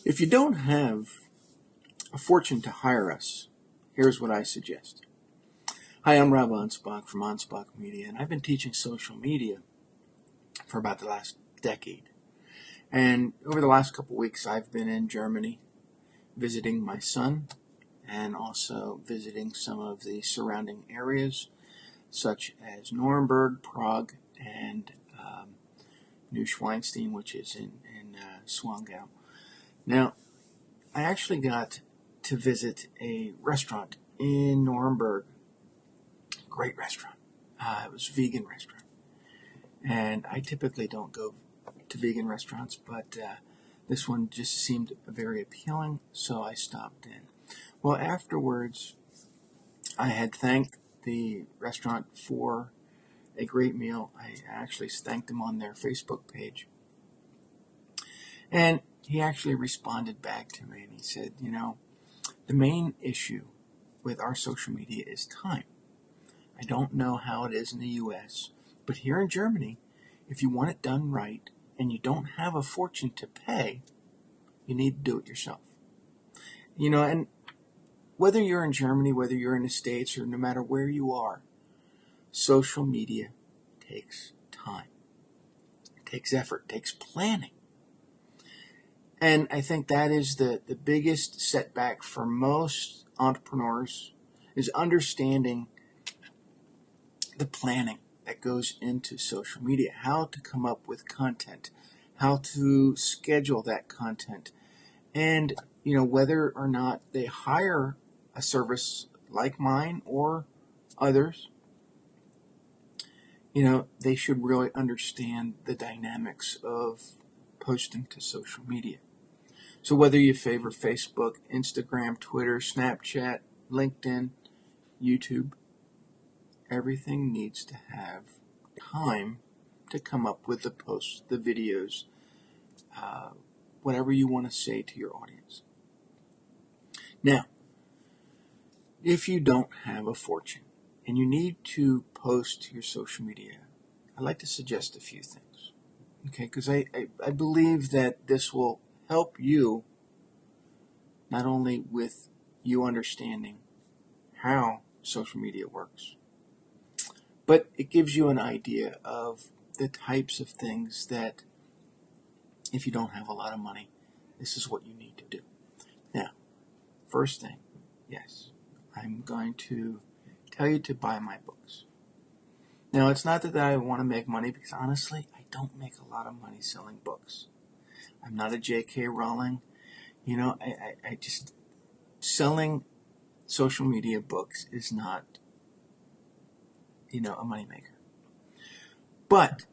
If you don't have a fortune to hire us, here's what I suggest. Hi, I'm Rob Anspach from Anspach Media, and I've been teaching social media for about the last decade. And over the last couple weeks, I've been in Germany visiting my son and also visiting some of the surrounding areas, such as Nuremberg, Prague, and Neuschwanstein, which is in Swangau. Now, I actually got to visit a restaurant in Nuremberg. Great restaurant. It was a vegan restaurant. And I typically don't go to vegan restaurants, but this one just seemed very appealing, so I stopped in. Well, afterwards, I had thanked the restaurant for a great meal. I actually thanked them on their Facebook page. And he actually responded back to me, and he said, the main issue with our social media is time. I don't know how it is in the U.S., but here in Germany, if you want it done right and you don't have a fortune to pay, you need to do it yourself. And whether you're in Germany, whether you're in the States, or no matter where you are, social media takes time. It takes effort. It takes planning. And I think that is the biggest setback for most entrepreneurs is understanding the planning that goes into social media, how to come up with content, how to schedule that content, and whether or not they hire a service like mine or others, they should really understand the dynamics of posting to social media. So whether you favor Facebook, Instagram, Twitter, Snapchat, LinkedIn, YouTube, everything needs to have time to come up with the posts, the videos, whatever you want to say to your audience. Now, if you don't have a fortune and you need to post to your social media, I'd like to suggest a few things, okay? Because I believe that this will help you not only with you understanding how social media works, but it gives you an idea of the types of things that, if you don't have a lot of money, this is what you need to do. Now, first thing, yes, I'm going to tell you to buy my books. Now, it's not that I want to make money, because honestly, I don't make a lot of money selling books. I'm not a J.K. Rowling. I just, selling social media books is not, a moneymaker. But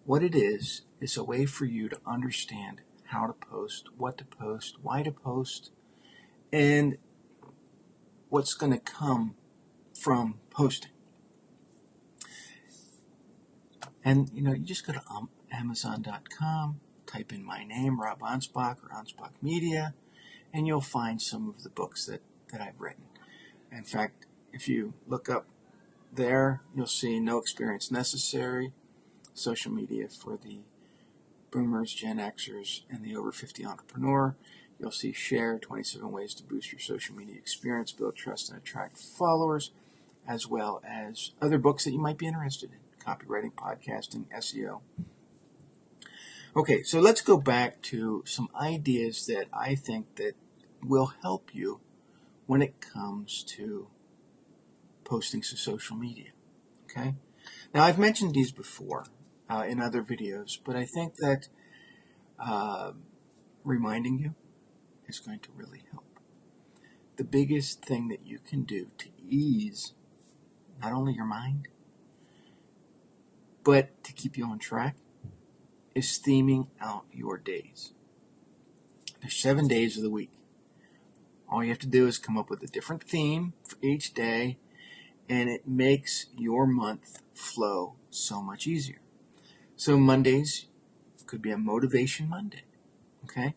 what it is a way for you to understand how to post, what to post, why to post, and what's going to come from posting. And, you just go to Amazon.com, type in my name, Rob Anspach, or Anspach Media, and you'll find some of the books that I've written. In fact, if you look up there, you'll see No Experience Necessary, Social Media for the Boomers, Gen Xers, and the Over 50 Entrepreneur. You'll see Share, 27 Ways to Boost Your Social Media Experience, Build Trust, and Attract Followers, as well as other books that you might be interested in. Copywriting, podcasting, SEO. Okay, so let's go back to some ideas that I think that will help you when it comes to posting to social media. Okay? Now, I've mentioned these before in other videos, but I think that reminding you is going to really help. The biggest thing that you can do to ease not only your mind, but to keep you on track, is theming out your days. There's 7 days of the week. All you have to do is come up with a different theme for each day, and it makes your month flow so much easier. So Mondays could be a motivation Monday, okay?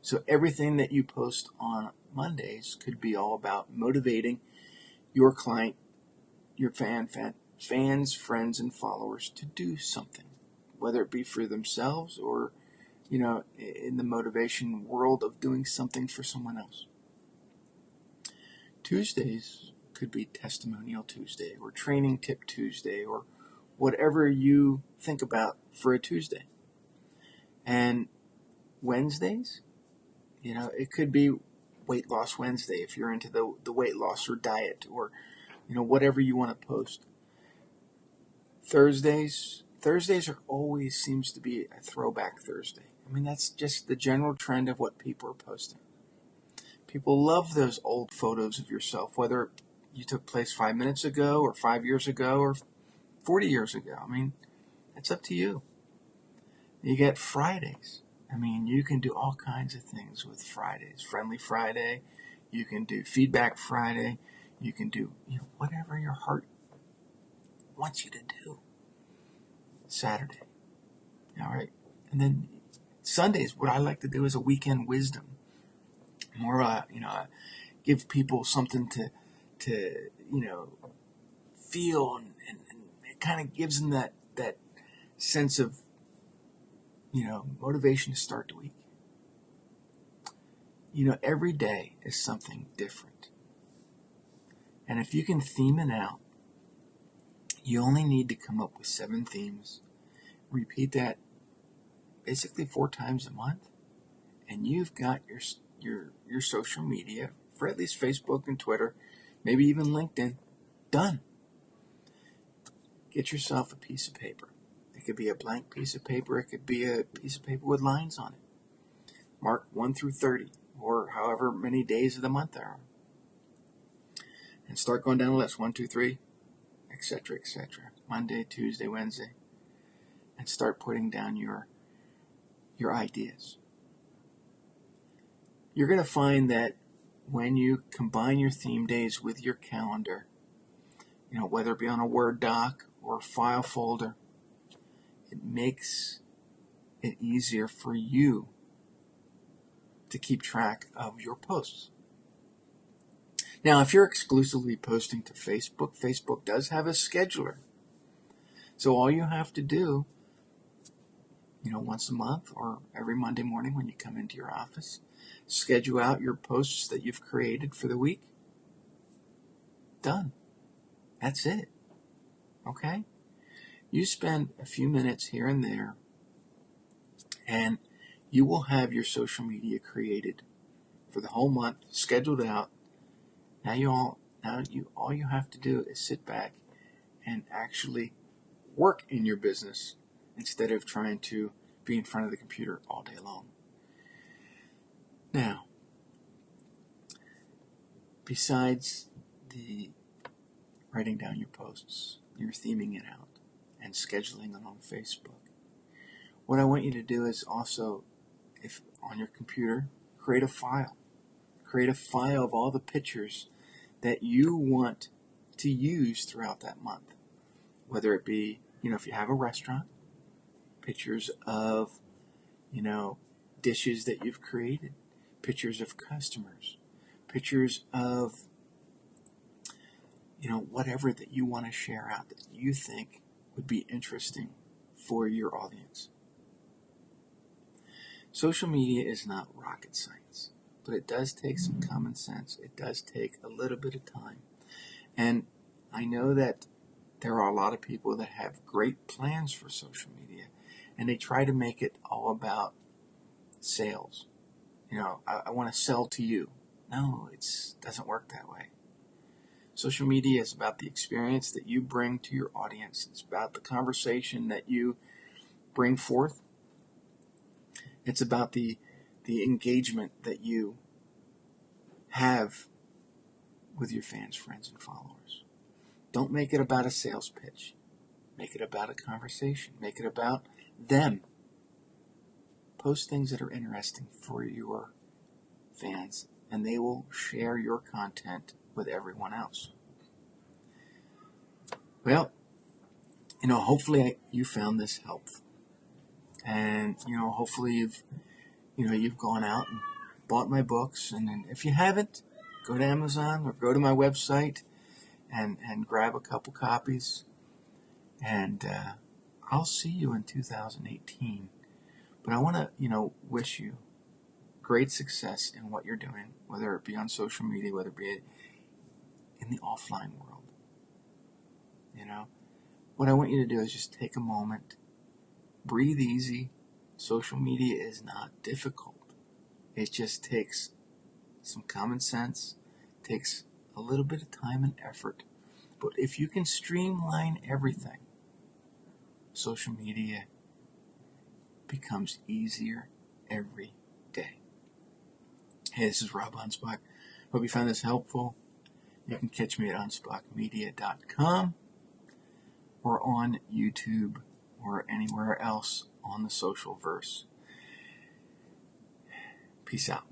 So everything that you post on Mondays could be all about motivating your client, your fans, friends, and followers to do something, whether it be for themselves or in the motivation world of doing something for someone else. Tuesdays could be Testimonial Tuesday or Training Tip Tuesday or whatever you think about for a Tuesday. And Wednesdays, it could be Weight Loss Wednesday if you're into the weight loss or diet or, whatever you want to post. Thursdays are always seems to be a throwback Thursday. I mean, that's just the general trend of what people are posting. People love those old photos of yourself, whether you took place 5 minutes ago or 5 years ago or 40 years ago. I mean, it's up to you. You get Fridays. I mean, you can do all kinds of things with Fridays. Friendly Friday. You can do Feedback Friday. You can do, whatever your heart wants you to do. Saturday. All right. And then Sundays, what I like to do is a weekend wisdom. More, give people something to feel, and it kind of gives them that sense of, motivation to start the week. Every day is something different. And if you can theme it out, you only need to come up with 7 themes. Repeat that basically 4 times a month, and you've got your social media, for at least Facebook and Twitter, maybe even LinkedIn, done. Get yourself a piece of paper. It could be a blank piece of paper. It could be a piece of paper with lines on it. Mark 1 through 30, or however many days of the month there are. And start going down the list, 1, 2, 3, etc., etc. Monday, Tuesday, Wednesday. And start putting down your ideas. You're going to find that when you combine your theme days with your calendar, whether it be on a Word doc or a file folder, it makes it easier for you to keep track of your posts. Now, if you're exclusively posting to Facebook, Facebook does have a scheduler. So all you have to do, once a month or every Monday morning when you come into your office, schedule out your posts that you've created for the week. Done. That's it. Okay? You spend a few minutes here and there, and you will have your social media created for the whole month, scheduled out. All you have to do is sit back and actually work in your business instead of trying to be in front of the computer all day long. Now, besides the writing down your posts, you're theming it out and scheduling it on Facebook, what I want you to do is also, if on your computer, create a file. Create a file of all the pictures that you want to use throughout that month. Whether it be, if you have a restaurant, pictures of, dishes that you've created, pictures of customers, pictures of, whatever that you want to share out that you think would be interesting for your audience. Social media is not rocket science, but it does take some common sense. It does take a little bit of time. And I know that there are a lot of people that have great plans for social media, and they try to make it all about sales. I want to sell to you. No, it doesn't work that way. Social media is about the experience that you bring to your audience. It's about the conversation that you bring forth. It's about the engagement that you have with your fans, friends, and followers. Don't make it about a sales pitch. Make it about a conversation. Make it about them. Post things that are interesting for your fans, and they will share your content with everyone else. Well, hopefully you found this helpful. And, hopefully you've gone out and bought my books. And then if you haven't, go to Amazon or go to my website and grab a couple copies. And I'll see you in 2018. But I want to, wish you great success in what you're doing, whether it be on social media, whether it be in the offline world. What I want you to do is just take a moment, breathe easy. Social media is not difficult. It just takes some common sense, takes a little bit of time and effort. But if you can streamline everything, social media becomes easier every day. Hey, this is Rob Anspach. Hope you found this helpful. You can catch me at anspachmedia.com or on YouTube or anywhere else on the social verse. Peace out.